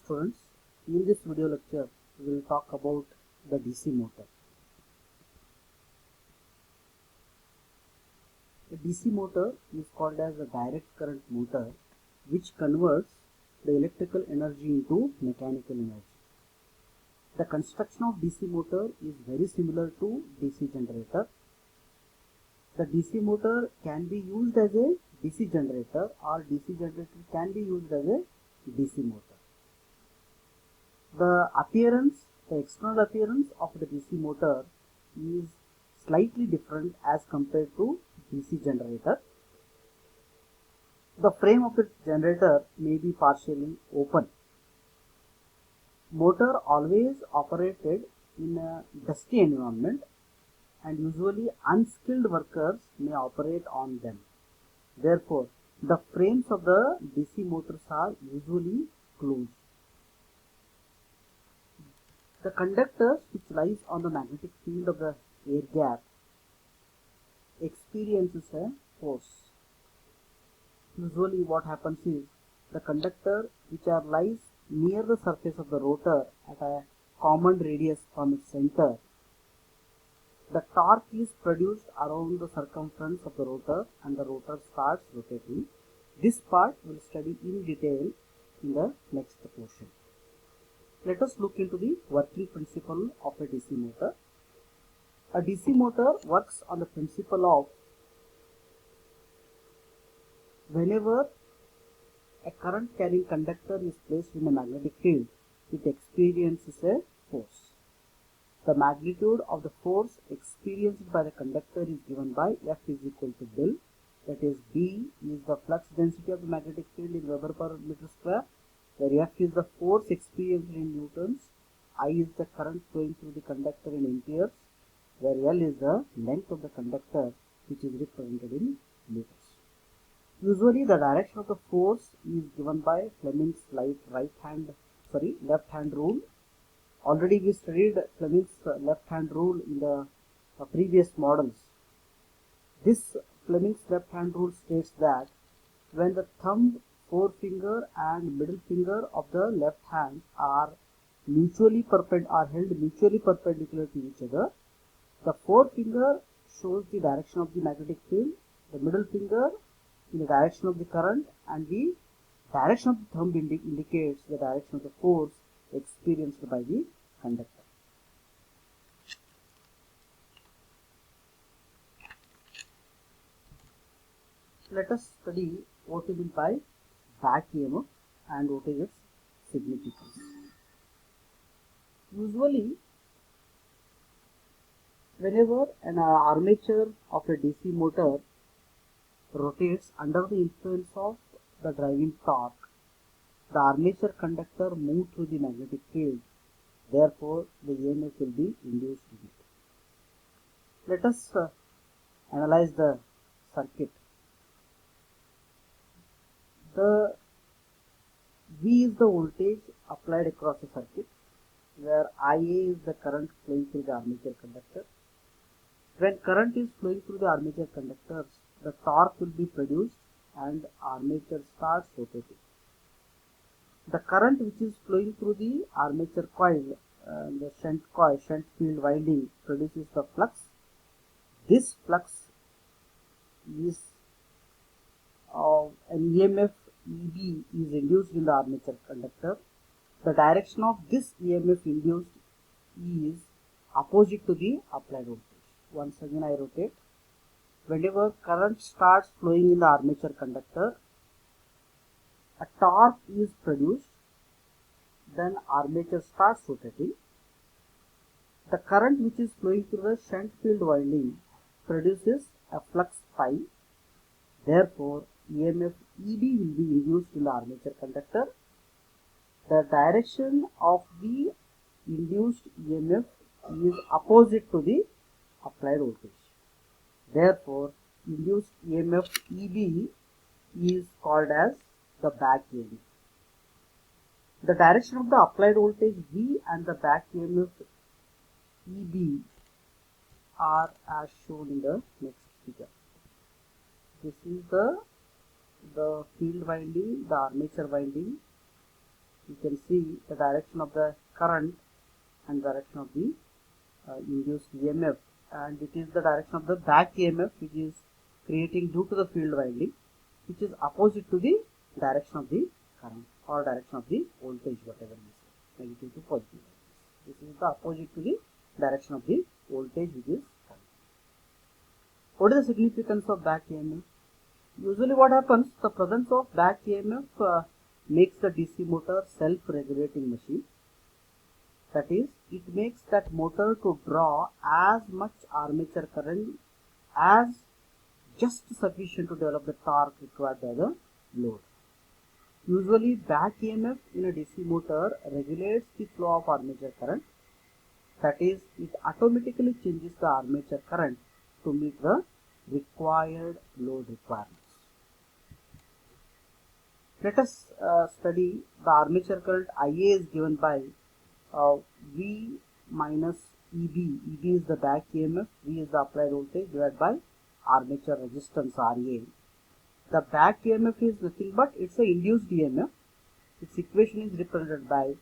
Students, in this video lecture, we will talk about the DC motor. The DC motor is called as a direct current motor which converts the electrical energy into mechanical energy. The construction of DC motor is very similar to DC generator. The DC motor can be used as a DC generator or DC generator can be used as a DC motor. The external appearance of the DC motor is slightly different as compared to DC generator. The frame of the generator may be partially open. Motor always operated in a dusty environment and usually unskilled workers may operate on them. Therefore, the frames of the DC motors are usually closed. The conductor which lies on the magnetic field of the air gap experiences a force. Usually what happens is the conductor which lies near the surface of the rotor at a common radius from its center, the torque is produced around the circumference of the rotor and the rotor starts rotating. This part we will study in detail in the next portion. Let us look into the working principle of a DC motor. A DC motor works on the principle of whenever a current carrying conductor is placed in a magnetic field, it experiences a force. The magnitude of the force experienced by the conductor is given by F is equal to del, that is B is the flux density of the magnetic field in Weber per meter square, where F is the force experienced in newtons, I is the current flowing through the conductor in amperes, where L is the length of the conductor which is represented in meters. Usually the direction of the force is given by Fleming's left hand rule. Already we studied Fleming's left hand rule in the previous models. This Fleming's left hand rule states that when the thumb, forefinger and middle finger of the left hand are held mutually perpendicular to each other, the forefinger shows the direction of the magnetic field, the middle finger in the direction of the current, and the direction of the thumb indicates the direction of the force experienced by the conductor. Let us study what is meant by back EMF and what is its significance. Usually, whenever an armature of a DC motor rotates under the influence of the driving torque, the armature conductor moves through the magnetic field. Therefore, the EMF will be induced in it. Let us analyze the circuit. The V is the voltage applied across the circuit, where IA is the current flowing through the armature conductor. When current is flowing through the armature conductors, the torque will be produced and armature starts rotating. The current which is flowing through the armature coil, the shunt field winding produces the flux. This flux is an EMF EB is induced in the armature conductor. The direction of this EMF induced is opposite to the applied voltage. Once again I rotate. Whenever current starts flowing in the armature conductor, a torque is produced, then armature starts rotating. The current which is flowing through the shunt field winding produces a flux phi. Therefore, EMF EB will be induced in the armature conductor. The direction of the induced EMF is opposite to the applied voltage. Therefore, induced EMF EB is called as the back EMF. The direction of the applied voltage V and the back EMF EB are as shown in the next figure. This is the field winding, the armature winding. you can see the direction of the current and direction of the induced EMF, and it is the direction of the back EMF which is creating due to the field winding, which is opposite to the direction of the current or direction of the voltage, whatever we say, negative to positive. This is the opposite to the direction of the voltage which is current. What is the significance of back EMF? Usually what happens, the presence of back EMF makes the DC motor self-regulating machine. That is, it makes that motor to draw as much armature current as just sufficient to develop the torque required by the load. Usually back EMF in a DC motor regulates the flow of armature current. That is, it automatically changes the armature current to meet the required load requirements. Let us study the armature current IA is given by V minus EB. EB is the back EMF, V is the applied voltage divided by armature resistance RA. The back EMF is nothing but it's a induced EMF. Its equation is represented by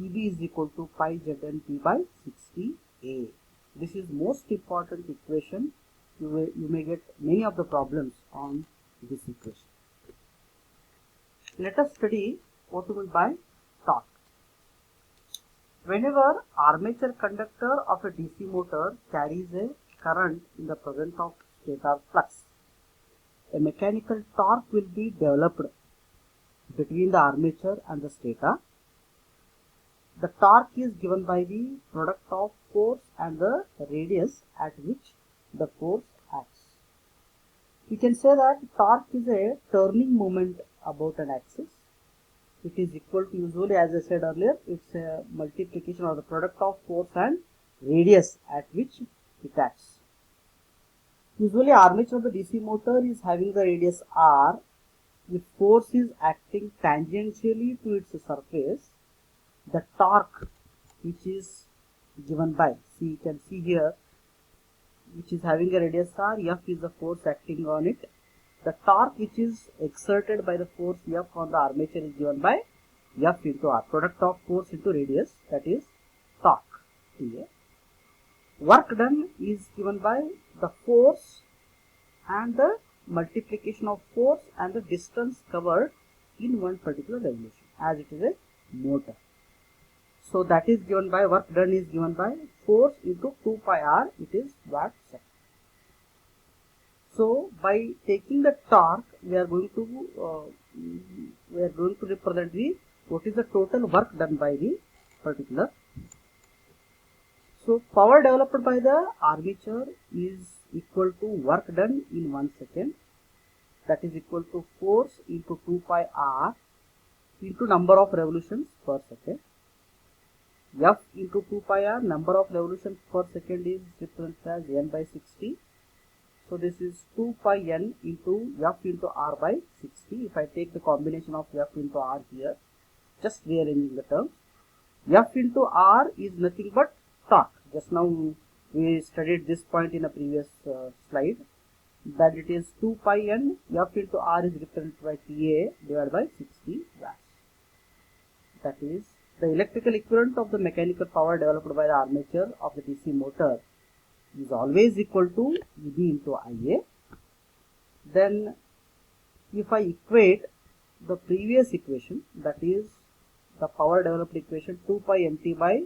EB is equal to pi ZNP by 60A. This is most important equation. You may get many of the problems on this equation. Let us study what we mean by torque. Whenever armature conductor of a DC motor carries a current in the presence of stator flux, a mechanical torque will be developed between the armature and the stator. The torque is given by the product of force and the radius at which the force acts. We can say that torque is a turning moment about an axis. It is equal to, usually as I said earlier, it's a multiplication of the product of force and radius at which it acts. Usually armature of the DC motor is having the radius r. If force is acting tangentially to its surface, the torque which is given by, you can see here, which is having a radius r, F is the force acting on it. The torque which is exerted by the force F on the armature is given by F into R, product of force into radius, that is torque. Here, work done is given by the force and the multiplication of force and the distance covered in one particular revolution, as it is a motor. So that is given by, work done is given by force into 2 pi r, it is watt second. So by taking the torque, we are going to represent the what is the total work done by the particular. So power developed by the armature is equal to work done in 1 second, that is equal to force into 2 pi r into number of revolutions per second. F into 2 pi r, number of revolutions per second, is represented as n by 60. So this is 2 pi n into F into R by 60. If I take the combination of F into R here, just rearranging the terms, F into R is nothing but torque. Just now we studied this point in a previous slide, that it is 2 pi n, F into R is represented by TA divided by 60 watts. That is the electrical equivalent of the mechanical power developed by the armature of the DC motor is always equal to EB into IA. Then if I equate the previous equation, that is the power developed equation, 2 pi nt by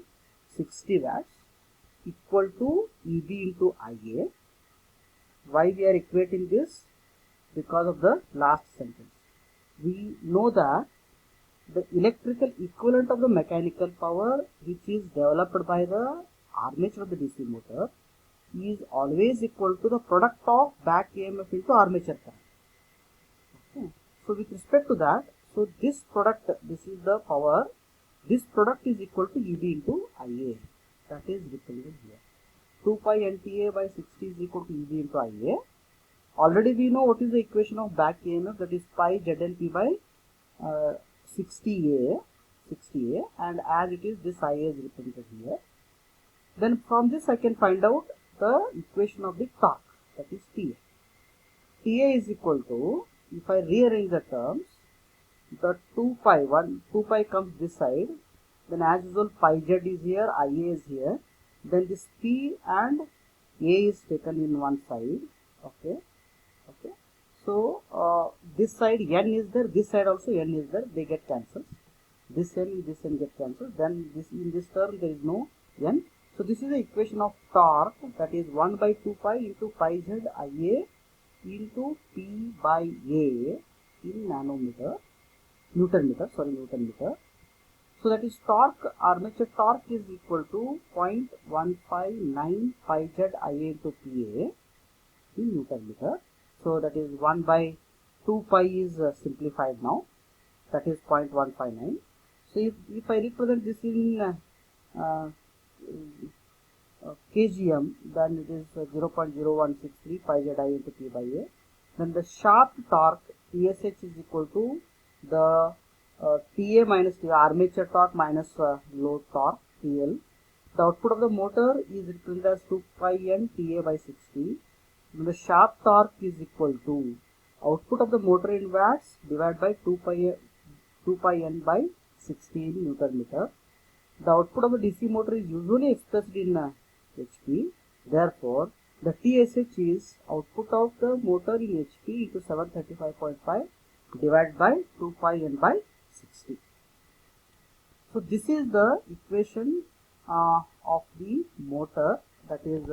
60 watts equal to EB into IA. Why we are equating this? Because of the last sentence. We know that the electrical equivalent of the mechanical power which is developed by the armature of the DC motor is always equal to the product of back EMF into armature current. Okay. So with respect to that, so this product, this is the power, this product is equal to EB into IA. That is represented here. 2 pi NTA by 60 is equal to EB into IA. Already we know what is the equation of back EMF, that is pi ZNP by 60A, and as it is, this IA is represented here. Then from this I can find out the equation of the torque, that is TA. TA is equal to, if I rearrange the terms, the 2 pi comes this side, then as usual pi z is here, Ia is here, then this P and A is taken in one side. Okay, okay. So this side n is there, this side also n is there, they get cancelled. This n get cancelled. Then this in this term there is no n. So this is the equation of torque, that is 1 by 2 pi into pi z Ia into P by A in nanometer, Newton meter. So that is torque, armature torque is equal to 0.159 pi z Ia into PA in Newton meter. So that is 1 by 2 pi is simplified now, that is 0.159. So if I represent this in kgm, then it is 0.0163 pi z I into P by A. Then the shaft torque TSH is equal to the TA minus the armature torque minus load torque TL. The output of the motor is represented as 2 pi n TA by 60. The shaft torque is equal to output of the motor in watts divided by 2 pi n by 60 in Newton meter. The output of the DC motor is usually expressed in HP. Therefore, the TSH is output of the motor in HP into 735.5 divided by 2 pi n by 60. So this is the equation of the motor, that is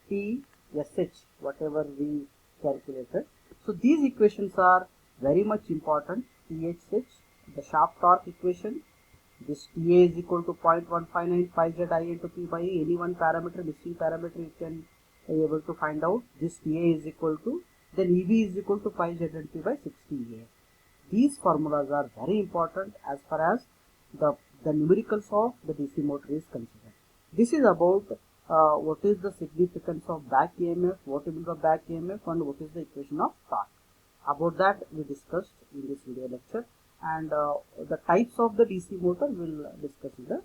TSH, whatever we calculated. So these equations are very much important. TSH, the shaft torque equation, this TA is equal to 0.159 pi z I into P by A. Any one parameter, missing parameter you can be able to find out. This TA is equal to, then EB is equal to pi z and P by 60A. These formulas are very important as far as the numericals of the DC motor is considered. This is about what is the significance of back EMF, what is the back EMF, and what is the equation of torque. About that we discussed in this video lecture, and the types of the DC motor will discuss in the